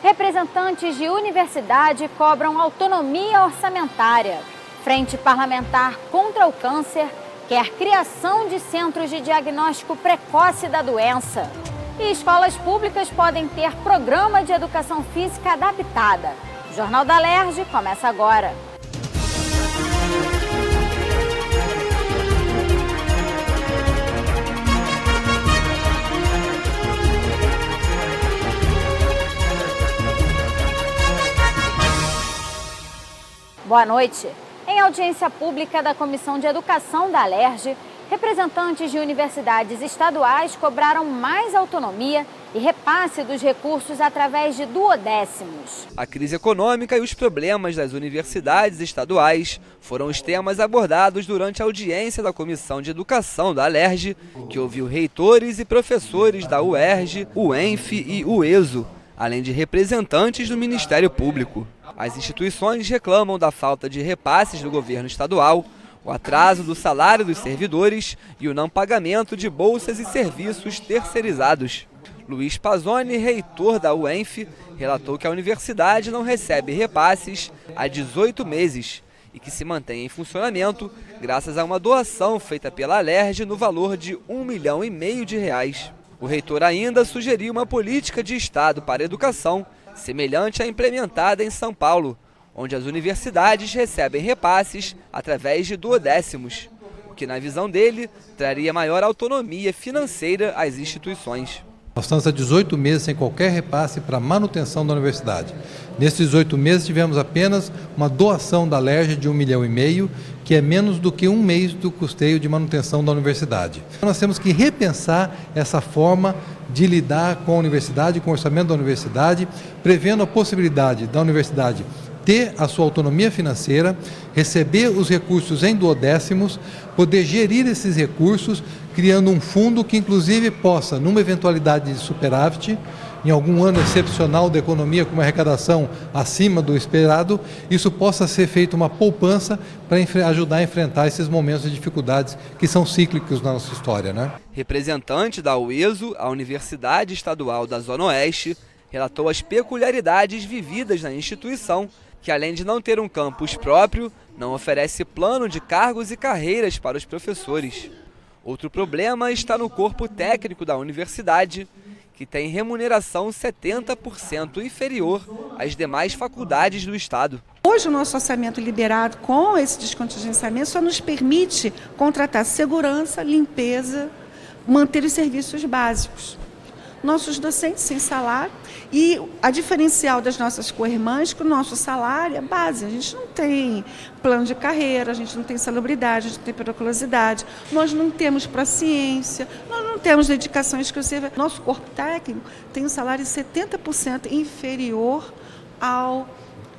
Representantes de universidade cobram autonomia orçamentária. Frente Parlamentar contra o Câncer quer criação de centros de diagnóstico precoce da doença. E escolas públicas podem ter programa de educação física adaptada. O Jornal da Alerj começa agora. Boa noite. Em audiência pública da Comissão de Educação da Alerj, representantes de universidades estaduais cobraram mais autonomia e repasse dos recursos através de duodécimos. A crise econômica e os problemas das universidades estaduais foram os temas abordados durante a audiência da Comissão de Educação da Alerj, que ouviu reitores e professores da UERJ, UENF e UESO, além de representantes do Ministério Público. As instituições reclamam da falta de repasses do governo estadual, o atraso do salário dos servidores e o não pagamento de bolsas e serviços terceirizados. Luiz Pazzoni, reitor da UENF, relatou que a universidade não recebe repasses há 18 meses e que se mantém em funcionamento graças a uma doação feita pela Alerj no valor de R$1,5 milhão. O reitor ainda sugeriu uma política de Estado para a educação semelhante à implementada em São Paulo, onde as universidades recebem repasses através de duodécimos, o que, na visão dele, traria maior autonomia financeira às instituições. Nós estamos há 18 meses sem qualquer repasse para a manutenção da universidade. Nesses 18 meses tivemos apenas uma doação da Alerj de R$1,5 milhão, que é menos do que um mês do custeio de manutenção da universidade. Nós temos que repensar essa forma de lidar com a universidade, com o orçamento da universidade, prevendo a possibilidade da universidade ter a sua autonomia financeira, receber os recursos em duodécimos, poder gerir esses recursos, criando um fundo que inclusive possa, numa eventualidade de superávit, em algum ano excepcional da economia com uma arrecadação acima do esperado, isso possa ser feito uma poupança para ajudar a enfrentar esses momentos de dificuldades que são cíclicos na nossa história, né? Representante da UESO, a Universidade Estadual da Zona Oeste, relatou as peculiaridades vividas na instituição, que além de não ter um campus próprio, não oferece plano de cargos e carreiras para os professores. Outro problema está no corpo técnico da universidade, que tem remuneração 70% inferior às demais faculdades do Estado. Hoje o nosso orçamento liberado com esse descontingenciamento só nos permite contratar segurança, limpeza, manter os serviços básicos. Nossos docentes sem salário e a diferencial das nossas co-irmãs que o nosso salário é base. A gente não tem plano de carreira, a gente não tem salubridade, a gente não tem periculosidade, nós não temos paciência, nós não temos dedicação exclusiva. Nosso corpo técnico tem um salário 70% inferior ao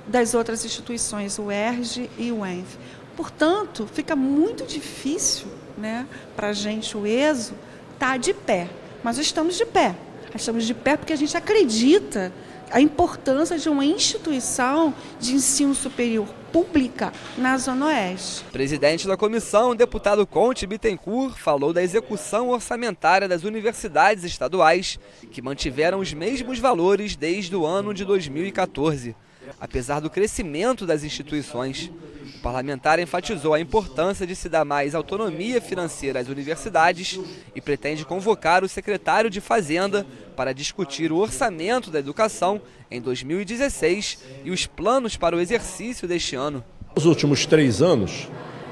das outras instituições, o UERJ e o UENF. Portanto, fica muito difícil, né, para a gente, o ESO, estar de pé. Mas estamos de pé. Estamos de pé porque a gente acredita a importância de uma instituição de ensino superior pública na Zona Oeste. Presidente da comissão, deputado Conte Bittencourt, falou da execução orçamentária das universidades estaduais, que mantiveram os mesmos valores desde o ano de 2014, apesar do crescimento das instituições. O parlamentar enfatizou a importância de se dar mais autonomia financeira às universidades e pretende convocar o secretário de Fazenda para discutir o orçamento da educação em 2016 e os planos para o exercício deste ano. Nos últimos 3 anos,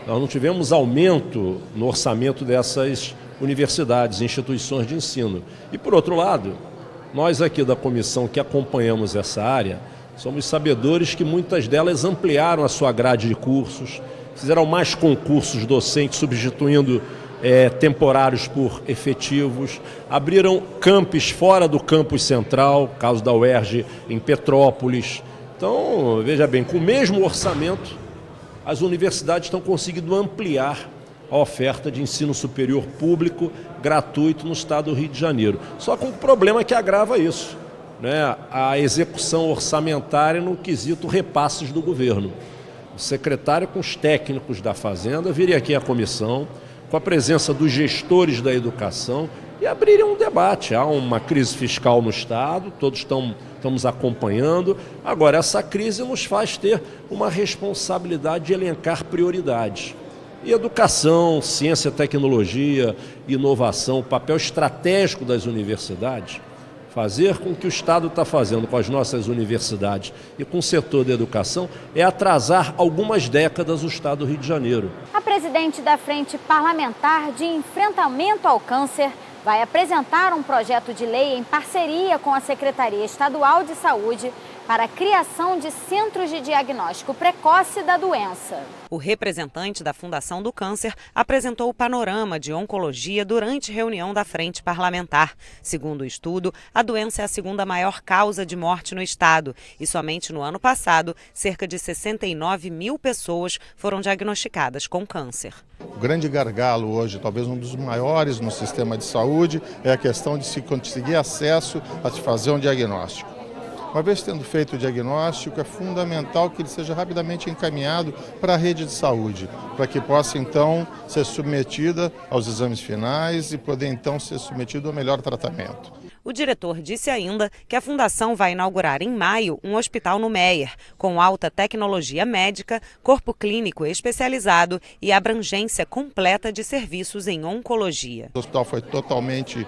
nós não tivemos aumento no orçamento dessas universidades e instituições de ensino. E, por outro lado, nós aqui da comissão que acompanhamos essa área, somos sabedores que muitas delas ampliaram a sua grade de cursos, fizeram mais concursos docentes, substituindo temporários por efetivos, abriram campus fora do campus central, caso da UERJ em Petrópolis. Então, veja bem, com o mesmo orçamento, as universidades estão conseguindo ampliar a oferta de ensino superior público gratuito no estado do Rio de Janeiro. Só com um problema que agrava isso, né? A execução orçamentária no quesito repasses do governo. O secretário com os técnicos da Fazenda viria aqui à comissão, com a presença dos gestores da educação e abrirem um debate. Há uma crise fiscal no Estado, todos estão estamos acompanhando. Agora, essa crise nos faz ter uma responsabilidade de elencar prioridades. E educação, ciência, tecnologia, inovação, o papel estratégico das universidades, fazer com que o Estado está fazendo com as nossas universidades e com o setor da educação é atrasar algumas décadas o Estado do Rio de Janeiro. A presidente da Frente Parlamentar de Enfrentamento ao Câncer vai apresentar um projeto de lei em parceria com a Secretaria Estadual de Saúde para a criação de centros de diagnóstico precoce da doença. O representante da Fundação do Câncer apresentou o panorama de oncologia durante reunião da Frente Parlamentar. Segundo o estudo, a doença é a segunda maior causa de morte no estado e somente no ano passado, cerca de 69 mil pessoas foram diagnosticadas com câncer. O grande gargalo hoje, talvez um dos maiores no sistema de saúde, é a questão de se conseguir acesso a se fazer um diagnóstico. Uma vez tendo feito o diagnóstico, é fundamental que ele seja rapidamente encaminhado para a rede de saúde, para que possa então ser submetida aos exames finais e poder então ser submetido ao melhor tratamento. O diretor disse ainda que a Fundação vai inaugurar em maio um hospital no Meier, com alta tecnologia médica, corpo clínico especializado e abrangência completa de serviços em oncologia. O hospital foi totalmente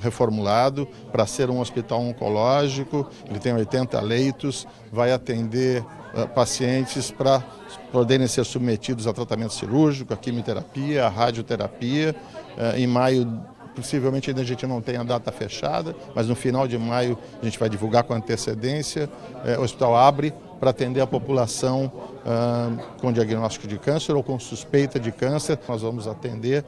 reformulado para ser um hospital oncológico, ele tem 80 leitos, vai atender pacientes para poderem ser submetidos a tratamento cirúrgico, a quimioterapia, a radioterapia. Em maio, possivelmente ainda a gente não tem a data fechada, mas no final de maio a gente vai divulgar com antecedência. O hospital abre para atender a população com diagnóstico de câncer ou com suspeita de câncer. Nós vamos atender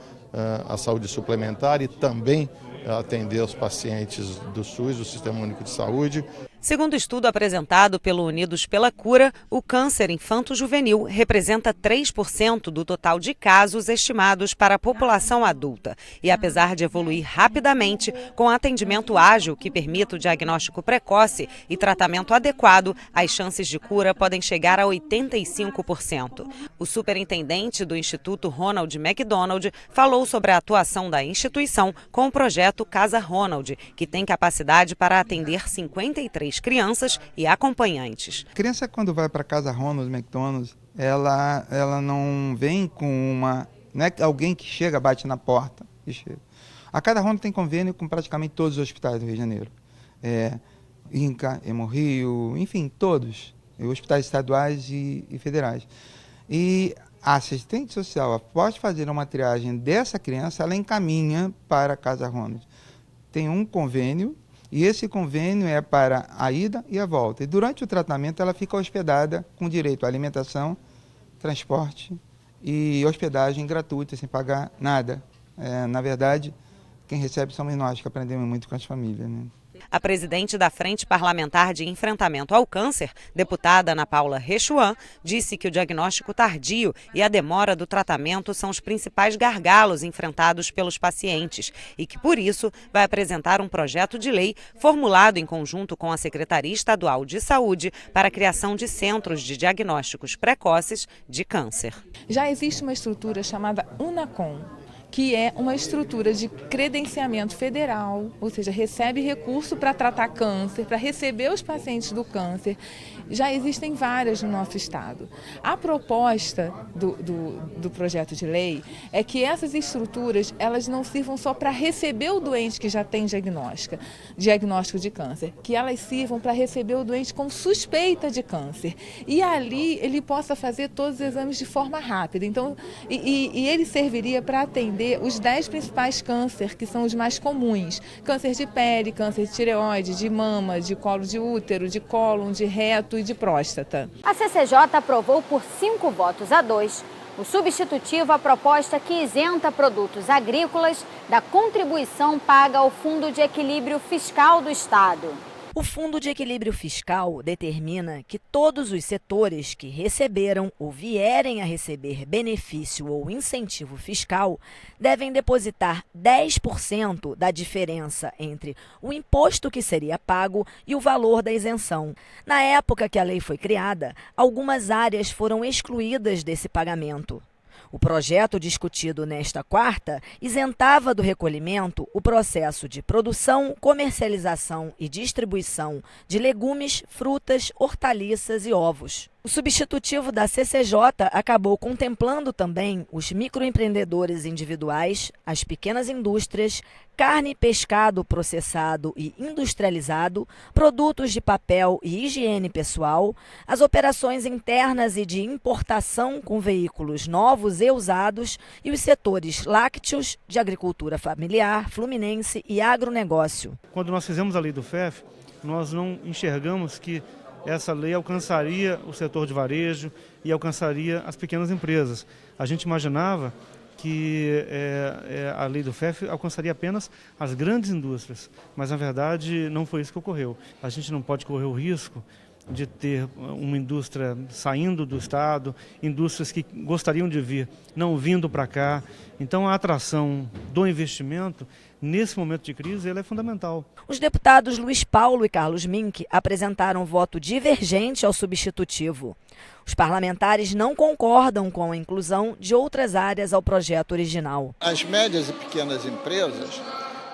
a saúde suplementar e também atender os pacientes do SUS, do Sistema Único de Saúde. Segundo o estudo apresentado pelo Unidos pela Cura, o câncer infanto-juvenil representa 3% do total de casos estimados para a população adulta. E apesar de evoluir rapidamente, com atendimento ágil que permita o diagnóstico precoce e tratamento adequado, as chances de cura podem chegar a 85%. O superintendente do Instituto Ronald McDonald falou sobre a atuação da instituição com o projeto Casa Ronald, que tem capacidade para atender 53 crianças e acompanhantes. A criança, quando vai para a Casa Ronald McDonald, ela não vem com uma... Não é alguém que chega, bate na porta e chega. A Casa Ronald tem convênio com praticamente todos os hospitais do Rio de Janeiro. INCA, Hemorrio, enfim, todos. Hospitais estaduais e federais. E a assistente social, após fazer uma triagem dessa criança, ela encaminha para a Casa Ronald. Tem um convênio, e esse convênio é para a ida e a volta. E durante o tratamento ela fica hospedada com direito à alimentação, transporte e hospedagem gratuita, sem pagar nada. Na verdade, quem recebe somos nós, que aprendemos muito com as famílias, né? A presidente da Frente Parlamentar de Enfrentamento ao Câncer, deputada Ana Paula Rechuan, disse que o diagnóstico tardio e a demora do tratamento são os principais gargalos enfrentados pelos pacientes e que, por isso, vai apresentar um projeto de lei formulado em conjunto com a Secretaria Estadual de Saúde para a criação de centros de diagnósticos precoces de câncer. Já existe uma estrutura chamada UNACOM, que é uma estrutura de credenciamento federal, ou seja, recebe recurso para tratar câncer, para receber os pacientes do câncer. Já existem várias no nosso estado. A proposta do projeto de lei é que essas estruturas elas não sirvam só para receber o doente que já tem diagnóstico de câncer, que elas sirvam para receber o doente com suspeita de câncer. E ali ele possa fazer todos os exames de forma rápida. Então, e ele serviria para atender os 10 principais cânceres, que são os mais comuns. Câncer de pele, câncer de tireoide, de mama, de colo de útero, de cólon, de reto e de próstata. A CCJ aprovou por 5-2 o substitutivo à proposta que isenta produtos agrícolas da contribuição paga ao Fundo de Equilíbrio Fiscal do Estado. O Fundo de Equilíbrio Fiscal determina que todos os setores que receberam ou vierem a receber benefício ou incentivo fiscal devem depositar 10% da diferença entre o imposto que seria pago e o valor da isenção. Na época que a lei foi criada, algumas áreas foram excluídas desse pagamento. O projeto discutido nesta quarta isentava do recolhimento o processo de produção, comercialização e distribuição de legumes, frutas, hortaliças e ovos. O substitutivo da CCJ acabou contemplando também os microempreendedores individuais, as pequenas indústrias, carne e pescado processado e industrializado, produtos de papel e higiene pessoal, as operações internas e de importação com veículos novos e usados e os setores lácteos, de agricultura familiar, fluminense e agronegócio. Quando nós fizemos a lei do FEF, nós não enxergamos que essa lei alcançaria o setor de varejo e alcançaria as pequenas empresas. A gente imaginava que a lei do FEF alcançaria apenas as grandes indústrias, mas na verdade não foi isso que ocorreu. A gente não pode correr o risco de ter uma indústria saindo do estado, indústrias que gostariam de vir não vindo para cá. Então a atração do investimento nesse momento de crise ela é fundamental. Os deputados Luiz Paulo e Carlos Mink apresentaram voto divergente ao substitutivo. Os parlamentares não concordam com a inclusão de outras áreas ao projeto original. As médias e pequenas empresas,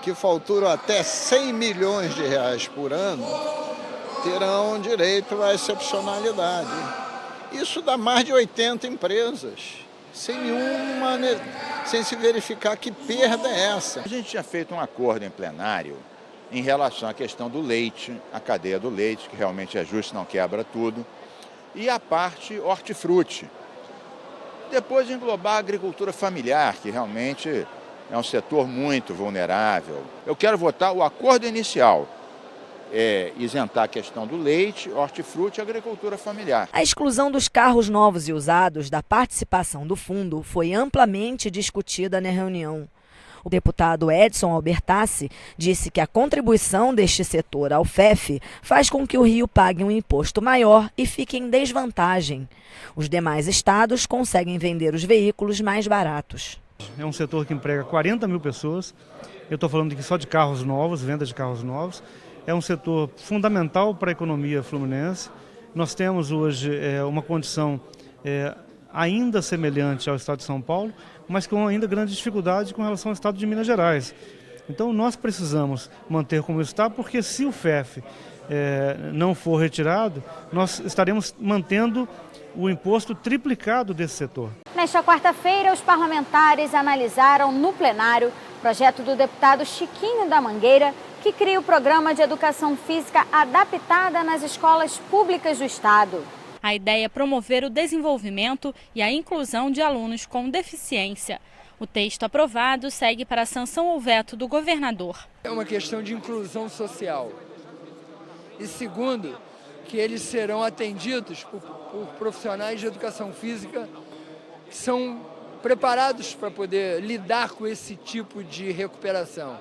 que faturam até 100 milhões de reais por ano, terão direito à excepcionalidade. Isso dá mais de 80 empresas, sem se verificar que perda é essa. A gente tinha feito um acordo em plenário em relação à questão do leite, a cadeia do leite, que realmente é justo, não quebra tudo, e a parte hortifruti. Depois englobar a agricultura familiar, que realmente é um setor muito vulnerável. Eu quero votar o acordo inicial. Isentar a questão do leite, hortifruti e agricultura familiar. A exclusão dos carros novos e usados da participação do fundo foi amplamente discutida na reunião. O deputado Edson Albertassi disse que a contribuição deste setor ao FEF faz com que o Rio pague um imposto maior e fique em desvantagem. Os demais estados conseguem vender os veículos mais baratos. É um setor que emprega 40 mil pessoas. Eu estou falando aqui só de carros novos, venda de carros novos. É um setor fundamental para a economia fluminense. Nós temos hoje uma condição ainda semelhante ao estado de São Paulo, mas com ainda grande dificuldade com relação ao estado de Minas Gerais. Então nós precisamos manter como está, porque se o FEF não for retirado, nós estaremos mantendo o imposto triplicado desse setor. Nesta quarta-feira, os parlamentares analisaram no plenário o projeto do deputado Chiquinho da Mangueira, que cria o programa de educação física adaptada nas escolas públicas do estado. A ideia é promover o desenvolvimento e a inclusão de alunos com deficiência. O texto aprovado segue para a sanção ou veto do governador. É uma questão de inclusão social. E segundo, que eles serão atendidos por profissionais de educação física que são preparados para poder lidar com esse tipo de recuperação.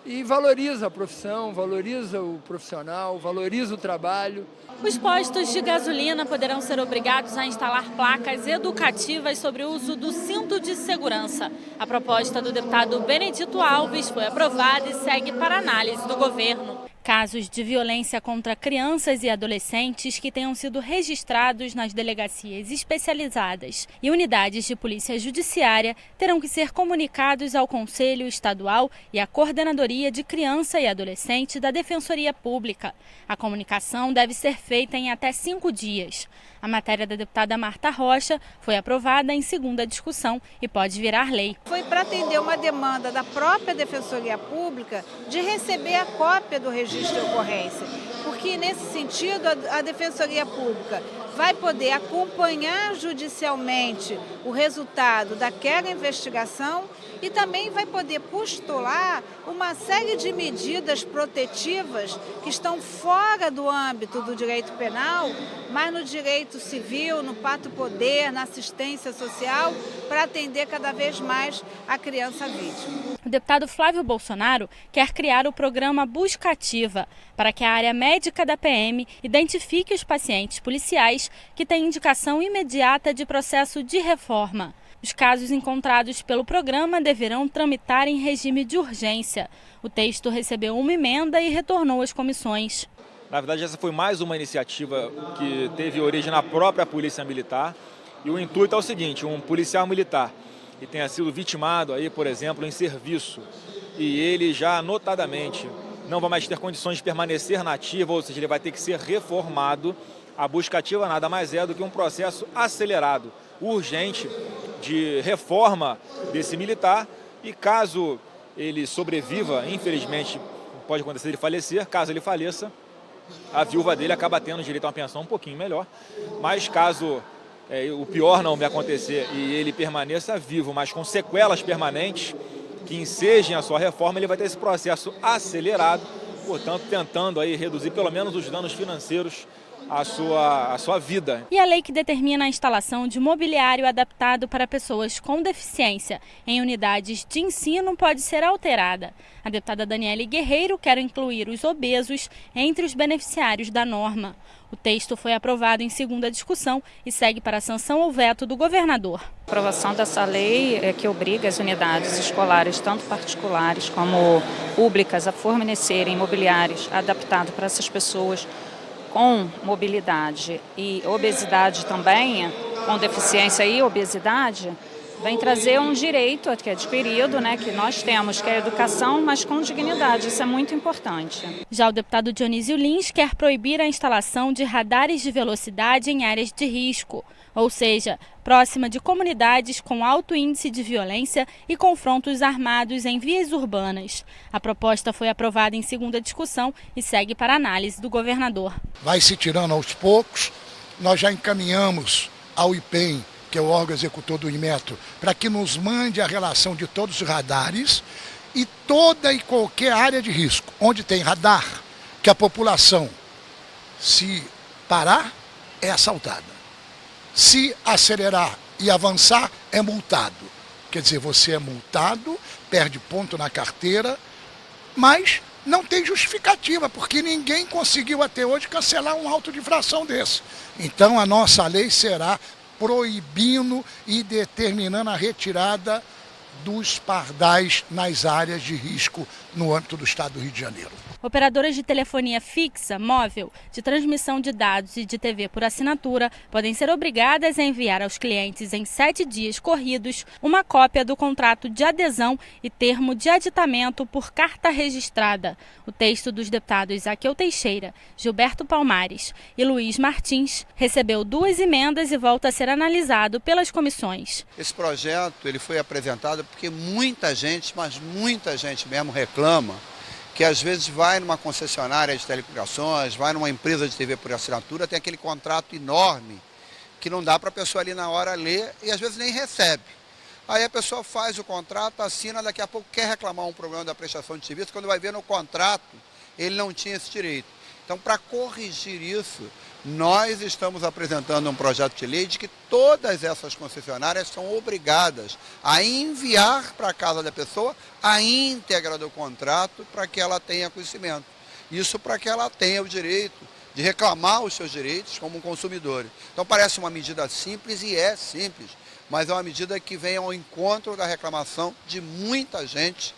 E valoriza a profissão, valoriza o profissional, valoriza o trabalho. Os postos de gasolina poderão ser obrigados a instalar placas educativas sobre o uso do cinto de segurança. A proposta do deputado Benedito Alves foi aprovada e segue para análise do governo. Casos de violência contra crianças e adolescentes que tenham sido registrados nas delegacias especializadas e unidades de polícia judiciária terão que ser comunicados ao Conselho Estadual e à Coordenadoria de Criança e Adolescente da Defensoria Pública. A comunicação deve ser feita em até 5 dias. A matéria da deputada Marta Rocha foi aprovada em segunda discussão e pode virar lei. Foi para atender uma demanda da própria Defensoria Pública de receber a cópia do registro de ocorrência, porque nesse sentido a Defensoria Pública vai poder acompanhar judicialmente o resultado daquela investigação e também vai poder postular uma série de medidas protetivas que estão fora do âmbito do direito penal, mas no direito civil, no pátrio-poder, na assistência social, para atender cada vez mais a criança vítima. O deputado Flávio Bolsonaro quer criar o programa Busca Ativa para que a área médica da PM identifique os pacientes policiais que têm indicação imediata de processo de reforma. Os casos encontrados pelo programa deverão tramitar em regime de urgência. O texto recebeu uma emenda e retornou às comissões. Na verdade, essa foi mais uma iniciativa que teve origem na própria Polícia Militar E o intuito é o seguinte, um policial militar que tenha sido vitimado, aí, por exemplo, em serviço, e ele já notadamente não vai mais ter condições de permanecer na ativa, ou seja, ele vai ter que ser reformado, a busca ativa nada mais é do que um processo acelerado, urgente, de reforma desse militar, e caso ele sobreviva, infelizmente pode acontecer ele falecer, caso ele faleça, a viúva dele acaba tendo direito a uma pensão um pouquinho melhor, mas caso o pior não me acontecer e ele permaneça vivo, mas com sequelas permanentes que ensejem a sua reforma, ele vai ter esse processo acelerado, portanto tentando aí reduzir pelo menos os danos financeiros à sua vida. E a lei que determina a instalação de mobiliário adaptado para pessoas com deficiência em unidades de ensino pode ser alterada. A deputada Daniele Guerreiro quer incluir os obesos entre os beneficiários da norma. O texto foi aprovado em segunda discussão e segue para a sanção ou veto do governador. A aprovação dessa lei é que obriga as unidades escolares, tanto particulares como públicas, a fornecerem mobiliários adaptados para essas pessoas com mobilidade e obesidade também, com deficiência e obesidade, vem trazer um direito que é adquirido, que nós temos, que é a educação, mas com dignidade. Isso é muito importante. Já o deputado Dionísio Lins quer proibir a instalação de radares de velocidade em áreas de risco, ou seja, próxima de comunidades com alto índice de violência e confrontos armados em vias urbanas. A proposta foi aprovada em segunda discussão e segue para análise do governador. Vai se tirando aos poucos, nós já encaminhamos ao IPEM, que é o órgão executor do Inmetro, para que nos mande a relação de todos os radares e toda e qualquer área de risco, onde tem radar, que a população, se parar, é assaltada. Se acelerar e avançar, é multado. Quer dizer, você é multado, perde ponto na carteira, mas não tem justificativa, porque ninguém conseguiu até hoje cancelar um auto de infração desse. Então a nossa lei será proibindo e determinando a retirada dos pardais nas áreas de risco no âmbito do estado do Rio de Janeiro. Operadoras de telefonia fixa, móvel, de transmissão de dados e de TV por assinatura podem ser obrigadas a enviar aos clientes em 7 dias corridos uma cópia do contrato de adesão e termo de aditamento por carta registrada. O texto dos deputados Aqueu Teixeira, Gilberto Palmares e Luiz Martins recebeu 2 emendas e volta a ser analisado pelas comissões. Esse projeto ele foi apresentado porque muita gente, mas muita gente mesmo reclama que às vezes vai numa concessionária de telecomunicações, vai numa empresa de TV por assinatura, tem aquele contrato enorme que não dá para a pessoa ali na hora ler e às vezes nem recebe. Aí a pessoa faz o contrato, assina, daqui a pouco quer reclamar um problema da prestação de serviço, quando vai ver no contrato ele não tinha esse direito. Então, para corrigir isso, nós estamos apresentando um projeto de lei de que todas essas concessionárias são obrigadas a enviar para a casa da pessoa a íntegra do contrato para que ela tenha conhecimento. Isso para que ela tenha o direito de reclamar os seus direitos como um consumidor. Então parece uma medida simples e é simples, mas é uma medida que vem ao encontro da reclamação de muita gente,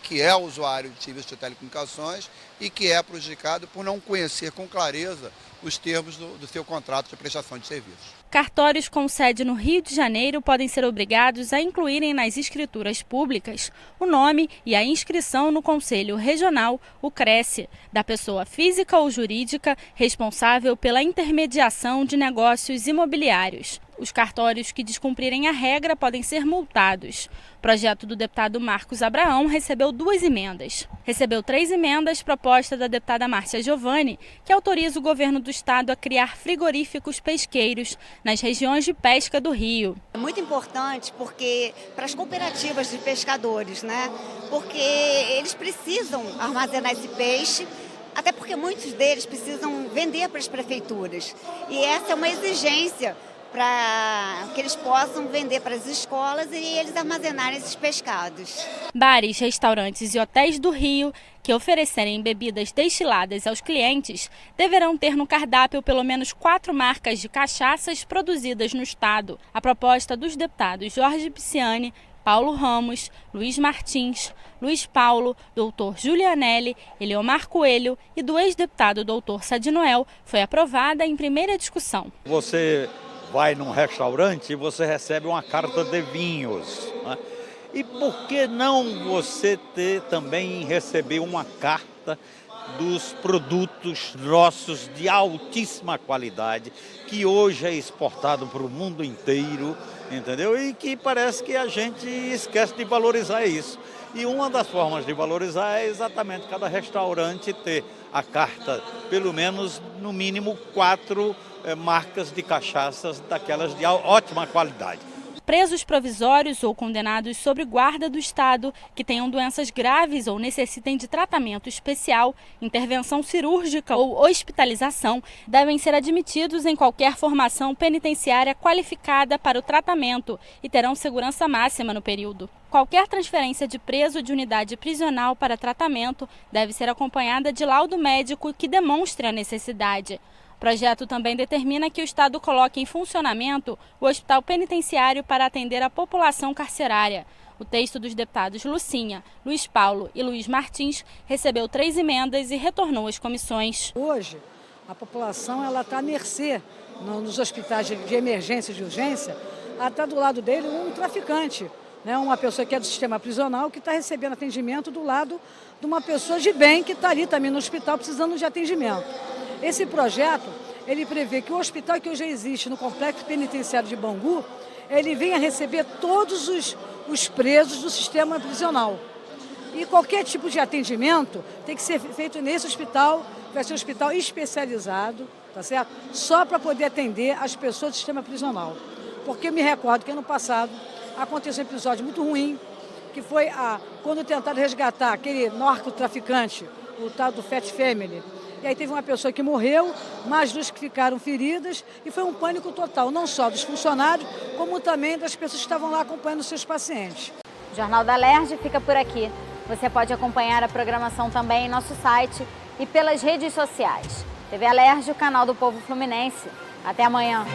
que é usuário de serviços de telecomunicações e que é prejudicado por não conhecer com clareza os termos do seu contrato de prestação de serviços. Cartórios com sede no Rio de Janeiro podem ser obrigados a incluírem nas escrituras públicas o nome e a inscrição no Conselho Regional, o CRECE, da pessoa física ou jurídica responsável pela intermediação de negócios imobiliários. Os cartórios que descumprirem a regra podem ser multados. O projeto do deputado Marcos Abraão recebeu 2 emendas. Recebeu 3 emendas proposta da deputada Márcia Giovanni, que autoriza o governo do estado a criar frigoríficos pesqueiros nas regiões de pesca do Rio. É muito importante porque para as cooperativas de pescadores, porque eles precisam armazenar esse peixe, até porque muitos deles precisam vender para as prefeituras. E essa é uma exigência para que eles possam vender para as escolas e eles armazenarem esses pescados. Bares, restaurantes e hotéis do Rio que oferecerem bebidas destiladas aos clientes deverão ter no cardápio pelo menos 4 marcas de cachaças produzidas no estado. A proposta dos deputados Jorge Pisciani, Paulo Ramos, Luiz Martins, Luiz Paulo, doutor Julianelli, Eleomar Coelho e do ex-deputado doutor Sadi Noel foi aprovada em primeira discussão. Você vai num restaurante e você recebe uma carta de vinhos, né? E por que não você receber uma carta dos produtos nossos de altíssima qualidade, que hoje é exportado para o mundo inteiro, entendeu? E que parece que a gente esquece de valorizar isso. E uma das formas de valorizar é exatamente cada restaurante ter a carta, pelo menos, no mínimo, 4 marcas de cachaças daquelas de ótima qualidade. Presos provisórios ou condenados sob guarda do Estado que tenham doenças graves ou necessitem de tratamento especial, intervenção cirúrgica ou hospitalização devem ser admitidos em qualquer formação penitenciária qualificada para o tratamento e terão segurança máxima no período. Qualquer transferência de preso de unidade prisional para tratamento deve ser acompanhada de laudo médico que demonstre a necessidade. O projeto também determina que o Estado coloque em funcionamento o hospital penitenciário para atender a população carcerária. O texto dos deputados Lucinha, Luiz Paulo e Luiz Martins recebeu 3 emendas e retornou às comissões. Hoje, a população está à mercê nos hospitais de emergência e de urgência, está do lado dele um traficante, né? Uma pessoa que é do sistema prisional que está recebendo atendimento do lado de uma pessoa de bem que está ali também no hospital precisando de atendimento. Esse projeto, ele prevê que o hospital que hoje existe no Complexo Penitenciário de Bangu, ele venha receber todos os presos do sistema prisional. E qualquer tipo de atendimento tem que ser feito nesse hospital, vai ser um hospital especializado, tá certo? Só para poder atender as pessoas do sistema prisional. Porque eu me recordo que ano passado aconteceu um episódio muito ruim, que foi quando tentaram resgatar aquele narcotraficante, o tal do Fat Family. E aí teve uma pessoa que morreu, mais 2 que ficaram feridas, e foi um pânico total, não só dos funcionários, como também das pessoas que estavam lá acompanhando seus pacientes. O Jornal da Alerj fica por aqui. Você pode acompanhar a programação também em nosso site e pelas redes sociais. TV Alerj, o canal do Povo Fluminense. Até amanhã.